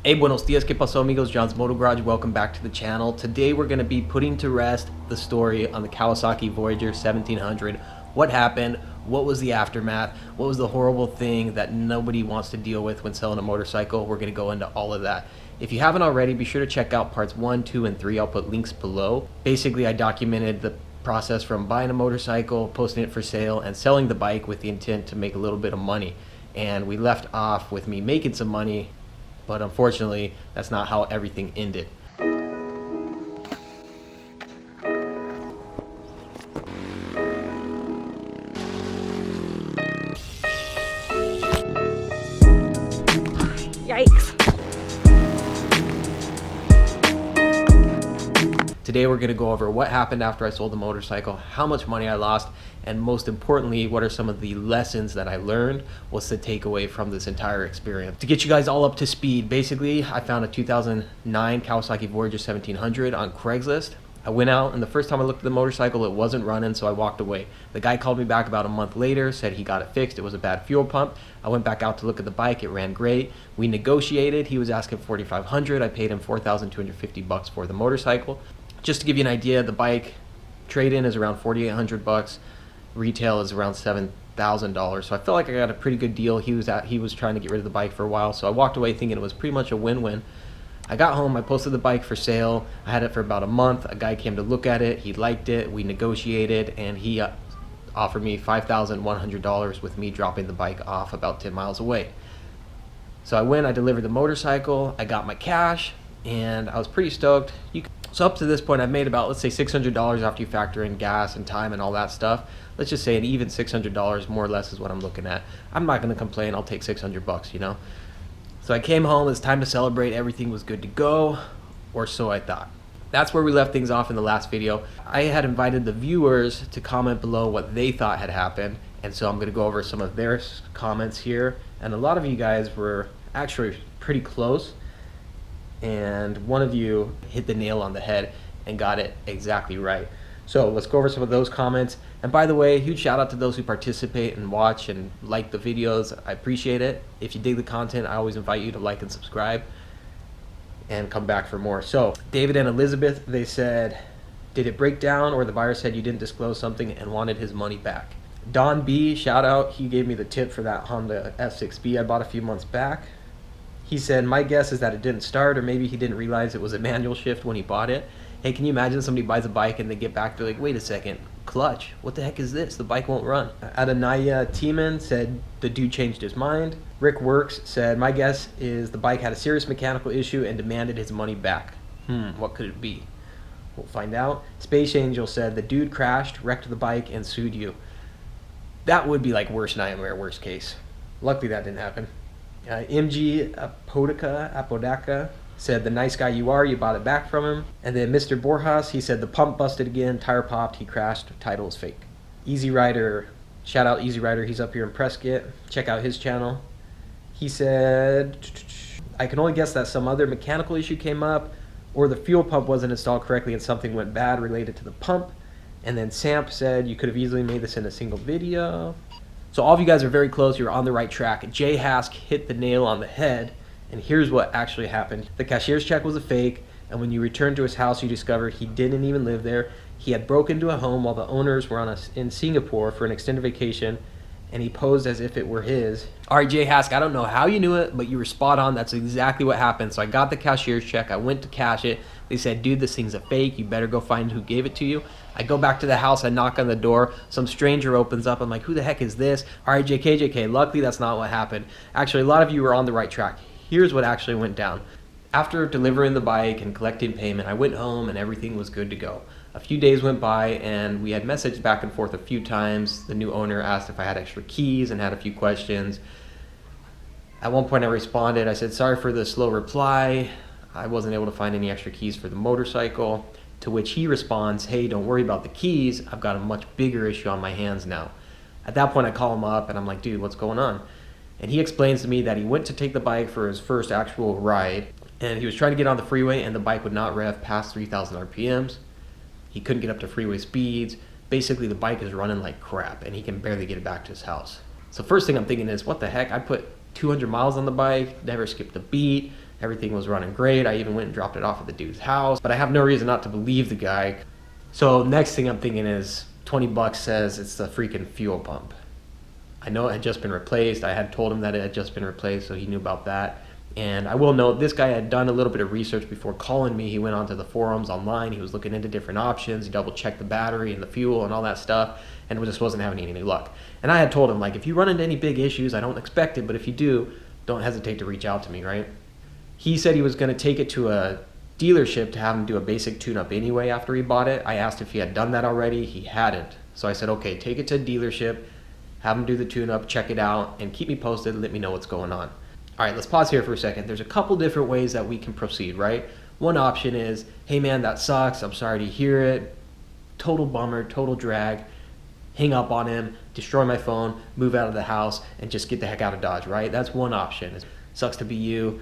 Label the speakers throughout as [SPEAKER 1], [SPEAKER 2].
[SPEAKER 1] Hey, buenos dias, que paso amigos, John's Moto Garage, welcome back to the channel. Today we're going to be putting to rest the story on the Kawasaki Voyager 1700. What happened, what was the aftermath, what was the horrible thing that nobody wants to deal with when selling a motorcycle. We're going to go into all of that. If you haven't already, be sure to check out parts 1, 2, and 3. I'll put links below. Basically, I documented the process from buying a motorcycle, posting it for sale, and selling the bike with the intent to make a little bit of money. And we left off with me making some money, but unfortunately, that's not how everything ended.
[SPEAKER 2] Yikes.
[SPEAKER 1] Today we're going to go over what happened after I sold the motorcycle, how much money I lost, and most importantly, what are some of the lessons that I learned, what's the takeaway from this entire experience. To get you guys all up to speed, basically, I found a 2009 Kawasaki Voyager 1700 on Craigslist. I went out, and the first time I looked at the motorcycle, it wasn't running, so I walked away. The guy called me back about a month later, said he got it fixed, it was a bad fuel pump. I went back out to look at the bike, it ran great. We negotiated, he was asking $4,500, I paid him $4,250 for the motorcycle. Just to give you an idea, the bike trade-in is around $4,800. Retail is around $7,000. So I felt like I got a pretty good deal. He was trying to get rid of the bike for a while, so I walked away thinking it was pretty much a win-win. I got home, I posted the bike for sale. I had it for about a month. A guy came to look at it. He liked it. We negotiated, and he offered me $5,100 with me dropping the bike off about 10 miles away. So I went, I delivered the motorcycle, I got my cash, and I was pretty stoked. So up to this point, I've made about, let's say, $600 after you factor in gas and time and all that stuff. Let's just say an even $600 more or less is what I'm looking at. I'm not going to complain. I'll take $600, you know. So I came home. It's time to celebrate. Everything was good to go, or so I thought. That's where we left things off in the last video. I had invited the viewers to comment below what they thought had happened, and so I'm going to go over some of their comments here. And a lot of you guys were actually pretty close. And one of you hit the nail on the head and got it exactly right. So let's go over some of those comments. And by the way, huge shout out to those who participate and watch and like the videos. I appreciate it. If you dig the content, I always invite you to like and subscribe and come back for more. So David and Elizabeth, they said, did it break down, or the buyer said you didn't disclose something and wanted his money back? Don B, shout out, he gave me the tip for that Honda F6B I bought a few months back. He said, my guess is that it didn't start, or maybe he didn't realize it was a manual shift when he bought it. Hey, can you imagine somebody buys a bike and they get back, they're like, wait a second, clutch, what the heck is this? The bike won't run. Adanaya Tiemann said the dude changed his mind. Rick Works said, my guess is the bike had a serious mechanical issue and demanded his money back. What could it be? We'll find out. Space Angel said the dude crashed, wrecked the bike, and sued you. That would be like worst nightmare, worst case. Luckily that didn't happen. MG Apodaca said, the nice guy you are, you bought it back from him. And then Mr. Borjas, he said the pump busted again, tire popped, he crashed, title is fake. Easy Rider, shout out Easy Rider, he's up here in Prescott. Check out his channel. He said, I can only guess that some other mechanical issue came up, or the fuel pump wasn't installed correctly and something went bad related to the pump. And then Samp said, you could have easily made this in a single video. So all of you guys are very close. You're on the right track. Jay Hask hit the nail on the head, and here's what actually happened. The cashier's check was a fake, and when you returned to his house, you discovered he didn't even live there. He had broken into a home while the owners were in Singapore for an extended vacation, and he posed as if it were his. All right, Jay Hask, I don't know how you knew it, but you were spot on. That's exactly what happened. So I got the cashier's check. I went to cash it. They said, dude, this thing's a fake. You better go find who gave it to you. I go back to the house. I knock on the door. Some stranger opens up. I'm like, who the heck is this? All right, JK. Luckily, that's not what happened. Actually, a lot of you were on the right track. Here's what actually went down. After delivering the bike and collecting payment, I went home and everything was good to go. A few days went by and we had messaged back and forth a few times. The new owner asked if I had extra keys and had a few questions. At one point I responded. I said, sorry for the slow reply. I wasn't able to find any extra keys for the motorcycle. To which he responds, hey, don't worry about the keys. I've got a much bigger issue on my hands now. At that point I call him up and I'm like, dude, what's going on? And he explains to me that he went to take the bike for his first actual ride, and he was trying to get on the freeway and the bike would not rev past 3,000 RPMs. He couldn't get up to freeway speeds. Basically, the bike is running like crap and he can barely get it back to his house. So first thing I'm thinking is, what the heck? I put 200 miles on the bike, never skipped a beat, Everything was running great. I even went and dropped it off at the dude's house, but I have no reason not to believe the guy. So next thing I'm thinking is 20 bucks says it's the freaking fuel pump. I know it had just been replaced. I had told him that it had just been replaced, so he knew about that. And I will note, this guy had done a little bit of research before calling me. He went onto the forums online. He was looking into different options. He double checked the battery and the fuel and all that stuff, and just wasn't having any luck. And I had told him, like, if you run into any big issues, I don't expect it, but if you do, don't hesitate to reach out to me, right? He said he was going to take it to a dealership to have him do a basic tune-up anyway after he bought it. I asked if he had done that already. He hadn't. So I said, okay, take it to a dealership, have him do the tune-up, check it out, and keep me posted, let me know what's going on. All right, let's pause here for a second. There's a couple different ways that we can proceed, right? One option is, hey man, that sucks. I'm sorry to hear it. Total bummer, total drag. Hang up on him, destroy my phone, move out of the house, and just get the heck out of Dodge, right? That's one option. It sucks to be you.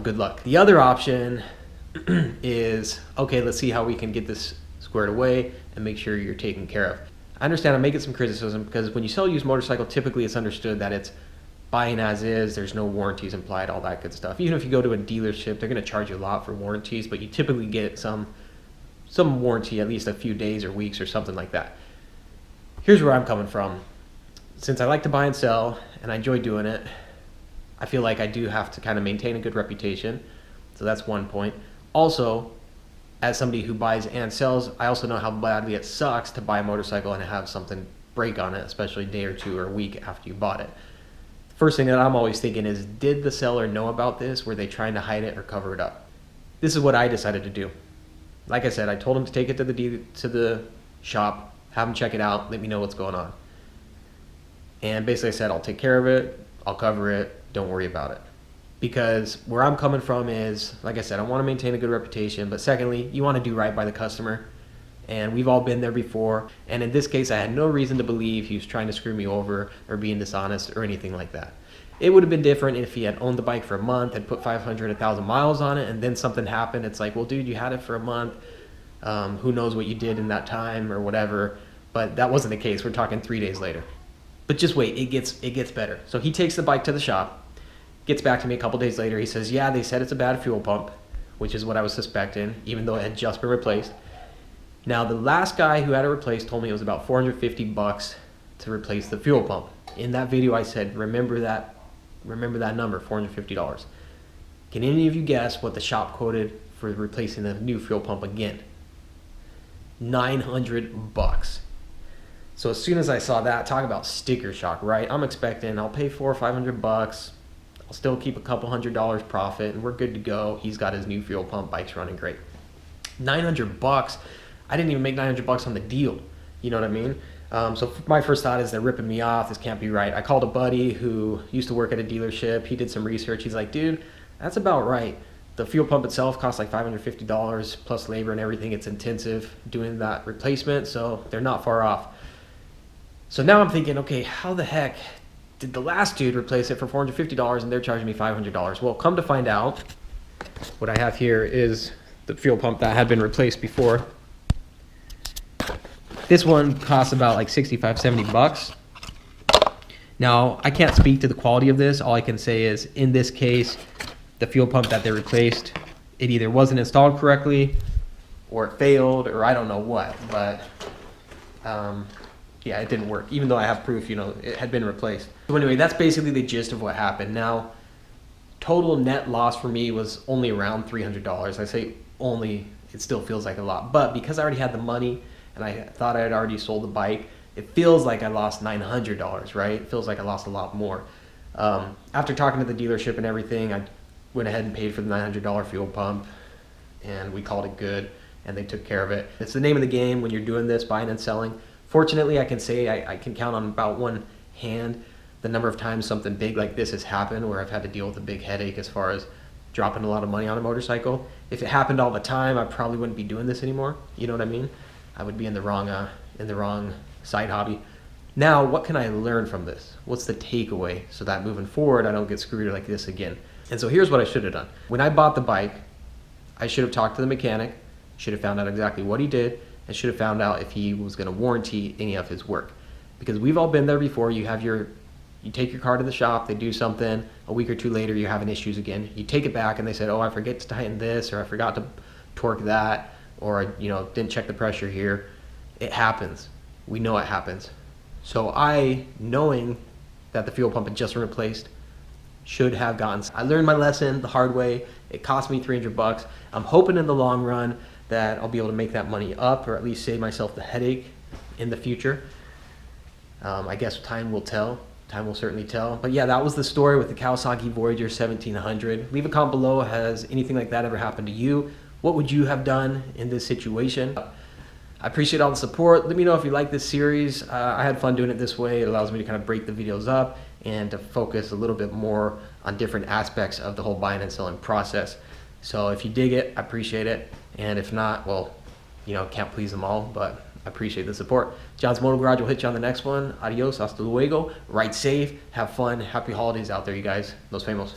[SPEAKER 1] Good luck. The other option is, okay, let's see how we can get this squared away and make sure you're taken care of. I understand I'm making some criticism because when you sell a used motorcycle, typically it's understood that it's buying as is, there's no warranties implied, all that good stuff. Even if you go to a dealership, they're going to charge you a lot for warranties, but you typically get some warranty, at least a few days or weeks or something like that. Here's where I'm coming from. Since I like to buy and sell, and I enjoy doing it, I feel like I do have to kind of maintain a good reputation. So that's one point. Also, as somebody who buys and sells, I also know how badly it sucks to buy a motorcycle and have something break on it, especially a day or two or a week after you bought it. First thing that I'm always thinking is, did the seller know about this? Were they trying to hide it or cover it up? This is what I decided to do. Like I said, I told him to take it to the shop, have him check it out, let me know what's going on. And basically I said, I'll take care of it, I'll cover it, don't worry about it. Because where I'm coming from is, like I said, I want to maintain a good reputation, but secondly, you want to do right by the customer. And we've all been there before. And in this case, I had no reason to believe he was trying to screw me over or being dishonest or anything like that. It would have been different if he had owned the bike for a month, had put 500, 1,000 miles on it, and then something happened. It's like, well, dude, you had it for a month. Who knows what you did in that time or whatever. But that wasn't the case. We're talking 3 days later. But just wait, it gets better. So he takes the bike to the shop, gets back to me a couple days later. He says, yeah, they said it's a bad fuel pump, which is what I was suspecting, even though it had just been replaced. Now, the last guy who had it replaced told me it was about 450 bucks to replace the fuel pump. In that video, I said, remember that number, $450. Can any of you guess what the shop quoted for replacing the new fuel pump again? 900 bucks. So as soon as I saw that, talk about sticker shock, right? I'm expecting I'll pay $400 or 500 bucks. I'll still keep a couple $100 profit, and we're good to go. He's got his new fuel pump, bike's running great. 900 bucks. I didn't even make 900 bucks on the deal. You know what I mean? So my first thought is they're ripping me off. This can't be right. I called a buddy who used to work at a dealership. He did some research. He's like, dude, that's about right. The fuel pump itself costs like $550 plus labor and everything. It's intensive doing that replacement, so they're not far off. So now I'm thinking, okay, how the heck did the last dude replace it for $450 and they're charging me $500? Well, come to find out, what I have here is the fuel pump that had been replaced before. This one costs about like 65, 70 bucks. Now, I can't speak to the quality of this. All I can say is, in this case, the fuel pump that they replaced, it either wasn't installed correctly or it failed or I don't know what, but yeah, it didn't work, even though I have proof, it had been replaced. So anyway, that's basically the gist of what happened. Now, total net loss for me was only around $300. I say only, it still feels like a lot, but because I already had the money and I thought I had already sold the bike, it feels like I lost $900, right? It feels like I lost a lot more. After talking to the dealership and everything, I went ahead and paid for the $900 fuel pump, and we called it good, and they took care of it. It's the name of the game when you're doing this, buying and selling. Fortunately, I can say I can count on about one hand the number of times something big like this has happened where I've had to deal with a big headache as far as dropping a lot of money on a motorcycle. If it happened all the time, I probably wouldn't be doing this anymore. You know what I mean? I would be in the wrong side hobby. Now, what can I learn from this? What's the takeaway so that moving forward, I don't get screwed like this again? And so here's what I should have done. When I bought the bike, I should have talked to the mechanic, should have found out exactly what he did, and should have found out if he was going to warranty any of his work. Because we've all been there before. You have your You take your car to the shop, they do something, a week or two later you're having issues again. You take it back and they said, oh, I forget to tighten this, or I forgot to torque that, or didn't check the pressure here. It happens. We know it happens. So I, knowing that the fuel pump had just been replaced, should have gotten. I learned my lesson the hard way. It cost me $300. I'm hoping in the long run that I'll be able to make that money up, or at least save myself the headache in the future. I guess time will tell. Time will certainly tell. But yeah, that was the story with the Kawasaki Voyager 1700. Leave a comment below. Has anything like that ever happened to you? What would you have done in this situation? I appreciate all the support. Let me know if you like this series. I had fun doing it this way. It allows me to kind of break the videos up and to focus a little bit more on different aspects of the whole buying and selling process. So if you dig it, I appreciate it. And if not, well, can't please them all, but I appreciate the support. John's Moto Garage will hit you on the next one. Adios, hasta luego. Ride safe, have fun, happy holidays out there, you guys. Los Famous.